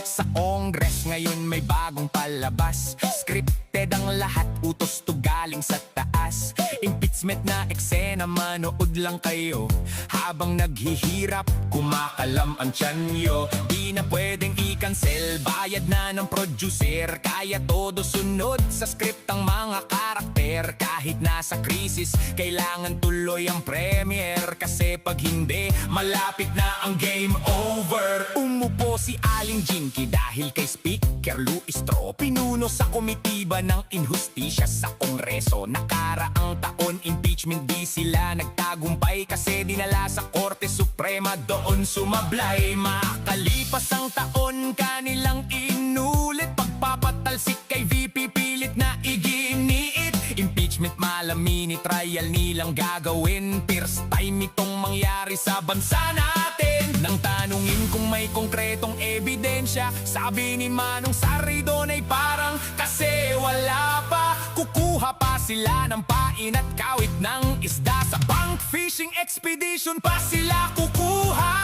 Sa Congress ngayon may bagong palabas. Scripted ang lahat, utos to galing sa taas. Impeachment na eksena, manood lang kayo. Habang naghihirap, kumakalam ang tiyan nyo. Di na pwedeng i-cancel, bayad na ng producer. Kaya todo sunod sa script ang mga karakter. Kahit nasa krisis, kailangan tuloy ang premiere. Kasi pag hindi, malapit na ang game over. Umupo si Aling Jinky dahil kay Speaker Luis Tro. Pinuno sa komitiba ng inhustisya sa Kongreso. Nakaraang taon impeachment di sila nagtagumpay. Kasi dinala sa Korte Suprema, doon sumablay. Makalipas ang taon, kanilang inulit. Pagpapatalsik kay VP pilit na iginiit. Impeachment malamini, trial nilang gagawin. First time itong mangyari sa bansa natin. Nang tanungin kung may konkretong ebidensya, sabi ni Manong Saridon ay parang kasi wala pa. Kukuha pa sila ng pain at kawit ng isda. Sa bank fishing expedition pa sila kukuha.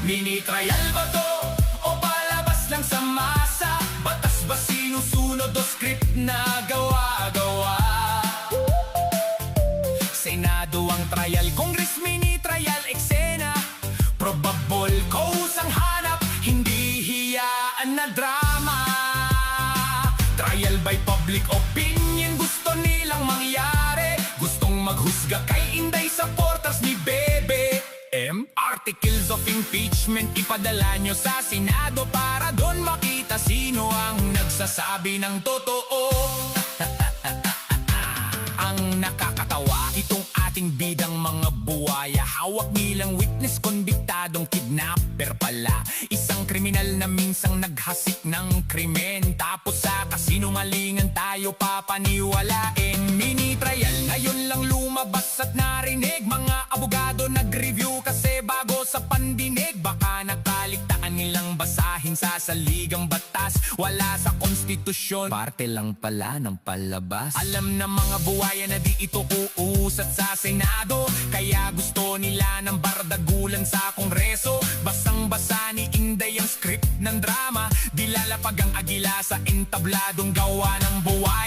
Mini trial ba to o palabas lang sa masa? Batas ba sinusunod o script na gawa-gawa? Senado ang trial, Congress mini trial eksena. Probable cause ang hanap, hindi hiyaan na drama. Trial by public opinion, gusto nilang mangyari. Gustong maghusga kay Inday supporters ni BBM. Articles of impeachment ipadala nyo sa Senado para doon makita sino ang nagsasabi ng totoo. Ang nakakatawa, itong ating bidang mga buwaya. Hawak nilang witness, konbiktadong kidnapper pala. Isang kriminal na minsang naghasik ng krimen. Tapos sa kasinungalingan tayo papaniwalain. Mini trial, ngayon lang lumabas at narinig. Mga abogado nag-review kasi bago sa pandinig. Baka nakaligtaan nilang basahin sa saligang batas. Wala sa konstitusyon, parte lang pala ng palabas. Alam na mga buwaya na di ito uusat sa Senado. Kaya gusto nila ng bardagulan sa Kongreso. Basang-basa ni Inday ang script ng drama. Dilalapag ang agila sa entabladong gawa ng buwaya.